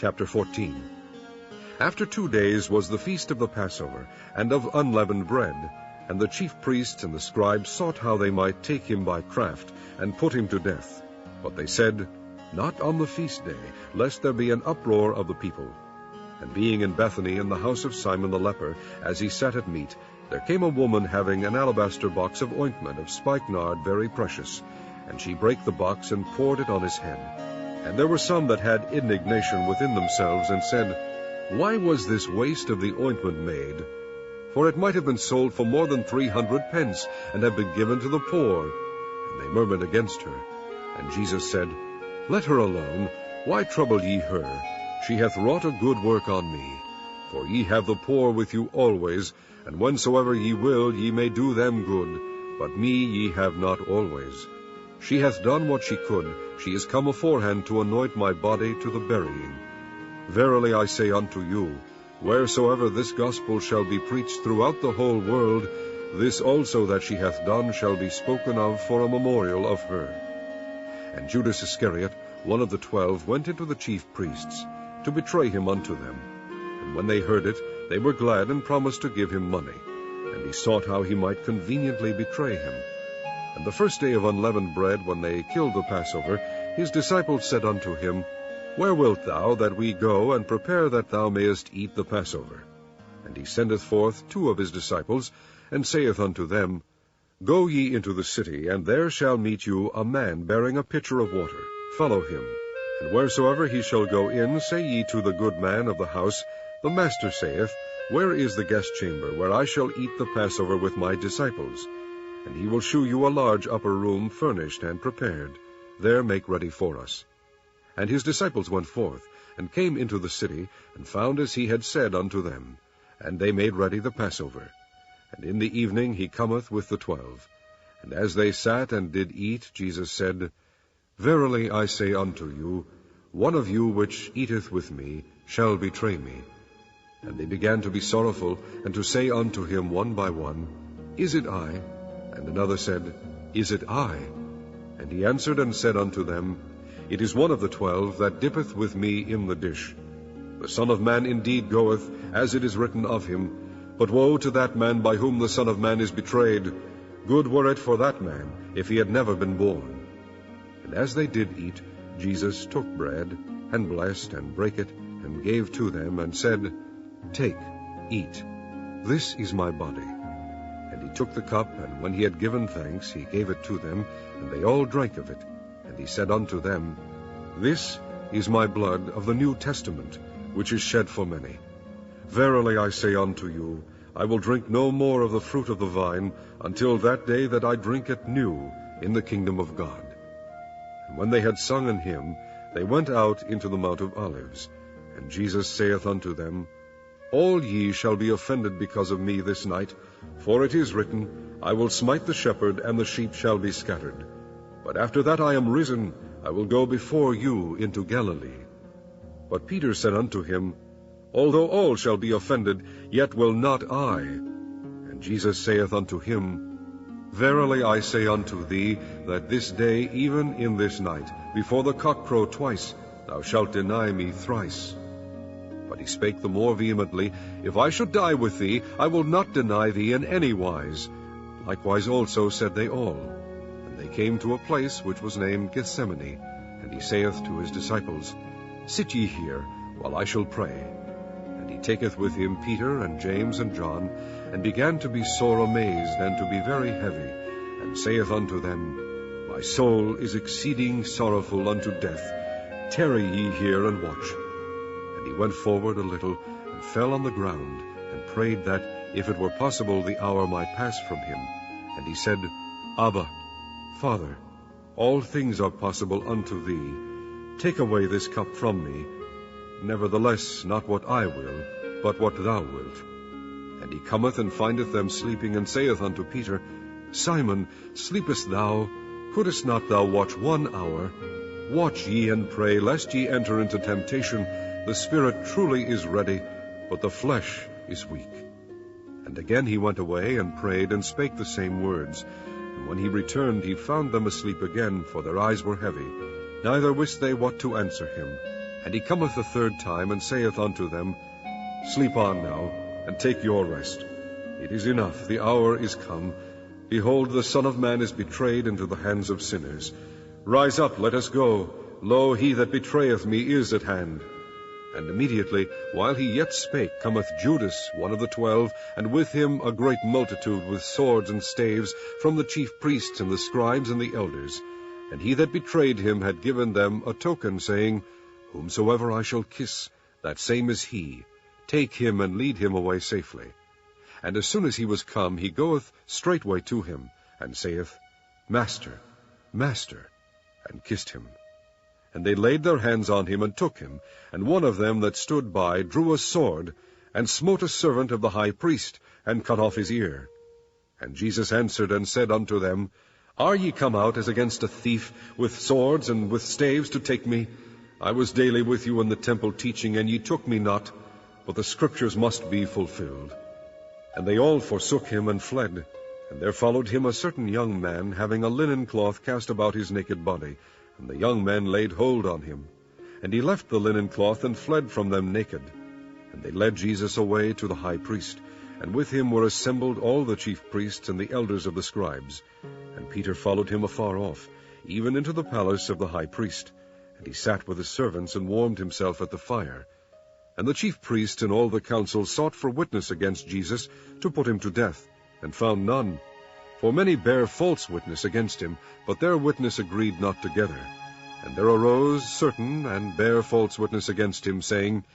Chapter 14. After 2 days was the feast of the Passover, and of unleavened bread, and the chief priests and the scribes sought how they might take him by craft, and put him to death. But they said, Not on the feast day, lest there be an uproar of the people. And being in Bethany in the house of Simon the leper, as he sat at meat, there came a woman having an alabaster box of ointment of spikenard very precious, and she brake the box and poured it on his head. And there were some that had indignation within themselves, and said, Why was this waste of the ointment made? For it might have been sold for more than 300 pence, and have been given to the poor. And they murmured against her. And Jesus said, Let her alone. Why trouble ye her? She hath wrought a good work on me. For ye have the poor with you always, and whensoever ye will ye may do them good, but me ye have not always. She hath done what she could. She is come aforehand to anoint my body to the burying. Verily I say unto you, wheresoever this gospel shall be preached throughout the whole world, this also that she hath done shall be spoken of for a memorial of her. And Judas Iscariot, one of the 12, went into the chief priests, to betray him unto them. And when they heard it, they were glad, and promised to give him money. And he sought how he might conveniently betray him. And the first day of unleavened bread, when they killed the Passover, his disciples said unto him, Where wilt thou that we go, and prepare that thou mayest eat the Passover? And he sendeth forth 2 of his disciples, and saith unto them, Go ye into the city, and there shall meet you a man bearing a pitcher of water. Follow him. And wheresoever he shall go in, say ye to the good man of the house, The Master saith, Where is the guest chamber, where I shall eat the Passover with my disciples? And he will shew you a large upper room, furnished and prepared. There make ready for us. And his disciples went forth, and came into the city, and found as he had said unto them. And they made ready the Passover. And in the evening he cometh with the 12. And as they sat and did eat, Jesus said, Verily I say unto you, one of you which eateth with me shall betray me. And they began to be sorrowful, and to say unto him one by one, Is it I? And another said, Is it I? And he answered and said unto them, It is one of the 12 that dippeth with me in the dish. The Son of Man indeed goeth, as it is written of him, but woe to that man by whom the Son of Man is betrayed. Good were it for that man, if he had never been born. And as they did eat, Jesus took bread, and blessed, and brake it, and gave to them, and said, Take, eat, this is my body. And he took the cup, and when he had given thanks, he gave it to them, and they all drank of it. And he said unto them, This is my blood of the New Testament, which is shed for many. Verily I say unto you, I will drink no more of the fruit of the vine, until that day that I drink it new in the kingdom of God. And when they had sung an hymn, they went out into the Mount of Olives. And Jesus saith unto them, All ye shall be offended because of me this night, for it is written, I will smite the shepherd, and the sheep shall be scattered. But after that I am risen, I will go before you into Galilee. But Peter said unto him, Although all shall be offended, yet will not I. And Jesus saith unto him, Verily I say unto thee, that this day, even in this night, before the cock crow twice, thou shalt deny me thrice. But he spake the more vehemently, If I should die with thee, I will not deny thee in any wise. Likewise also said they all. And they came to a place which was named Gethsemane. And he saith to his disciples, Sit ye here, while I shall pray. And he taketh with him Peter and James and John, and began to be sore amazed, and to be very heavy, and saith unto them, My soul is exceeding sorrowful unto death. Tarry ye here and watch. And he went forward a little, and fell on the ground, and prayed that, if it were possible, the hour might pass from him. And he said, Abba, Father, all things are possible unto thee. Take away this cup from me. Nevertheless, not what I will, but what thou wilt. And he cometh and findeth them sleeping, and saith unto Peter, Simon, sleepest thou? Couldest not thou watch 1 hour? Watch ye and pray, lest ye enter into temptation. The spirit truly is ready, but the flesh is weak. And again he went away, and prayed, and spake the same words. And when he returned, he found them asleep again, for their eyes were heavy. Neither wist they what to answer him. And he cometh the third time, and saith unto them, Sleep on now, and take your rest. It is enough, the hour is come. Behold, the Son of Man is betrayed into the hands of sinners. Rise up, let us go. Lo, he that betrayeth me is at hand. And immediately, while he yet spake, cometh Judas, one of the 12, and with him a great multitude with swords and staves, from the chief priests and the scribes and the elders. And he that betrayed him had given them a token, saying, Whomsoever I shall kiss, that same is he. Take him and lead him away safely. And as soon as he was come, he goeth straightway to him, and saith, Master, Master, and kissed him. And they laid their hands on him, and took him. And one of them that stood by drew a sword, and smote a servant of the high priest, and cut off his ear. And Jesus answered and said unto them, Are ye come out as against a thief, with swords and with staves to take me? I was daily with you in the temple teaching, and ye took me not, but the scriptures must be fulfilled. And they all forsook him, and fled. And there followed him a certain young man, having a linen cloth cast about his naked body. And the young men laid hold on him. And he left the linen cloth, and fled from them naked. And they led Jesus away to the high priest. And with him were assembled all the chief priests and the elders of the scribes. And Peter followed him afar off, even into the palace of the high priest. And he sat with his servants, and warmed himself at the fire. And the chief priests and all the council sought for witness against Jesus, to put him to death, and found none. For many bare false witness against him, but their witness agreed not together. And there arose certain, and bare false witness against him, saying,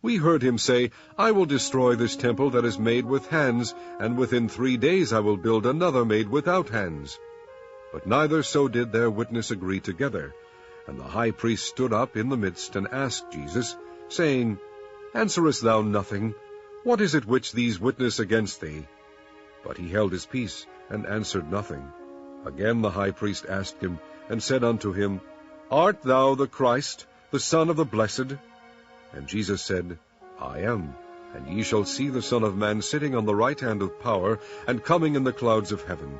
We heard him say, I will destroy this temple that is made with hands, and within 3 days I will build another made without hands. But neither so did their witness agree together. And the high priest stood up in the midst, and asked Jesus, saying, Answerest thou nothing? What is it which these witness against thee? But he held his peace, and answered nothing. Again the high priest asked him, and said unto him, Art thou the Christ, the Son of the Blessed? And Jesus said, I am. And ye shall see the Son of Man sitting on the right hand of power, and coming in the clouds of heaven.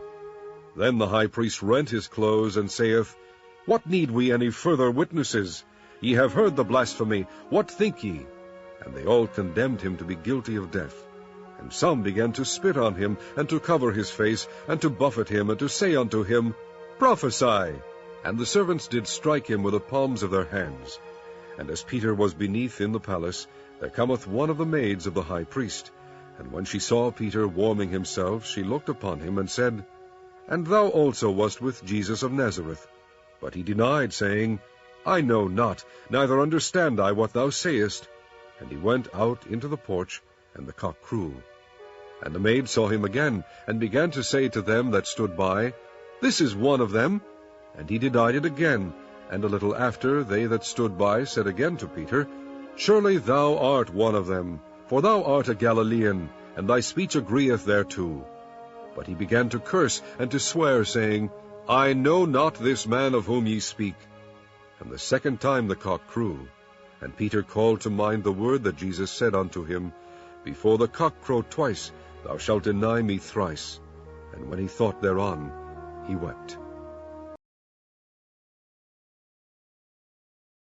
Then the high priest rent his clothes, and saith, What need we any further witnesses? Ye have heard the blasphemy. What think ye? And they all condemned him to be guilty of death. And some began to spit on him, and to cover his face, and to buffet him, and to say unto him, Prophesy! And the servants did strike him with the palms of their hands. And as Peter was beneath in the palace, there cometh one of the maids of the high priest. And when she saw Peter warming himself, she looked upon him, and said, And thou also wast with Jesus of Nazareth. But he denied, saying, I know not, neither understand I what thou sayest. And he went out into the porch, and the cock crew. And the maid saw him again, and began to say to them that stood by, This is one of them. And he denied it again. And a little after, they that stood by said again to Peter, Surely thou art one of them, for thou art a Galilean, and thy speech agreeth thereto. But he began to curse and to swear, saying, I know not this man of whom ye speak. And the second time the cock crew. And Peter called to mind the word that Jesus said unto him, Before the cock crow twice, thou shalt deny me thrice. And when he thought thereon, he wept.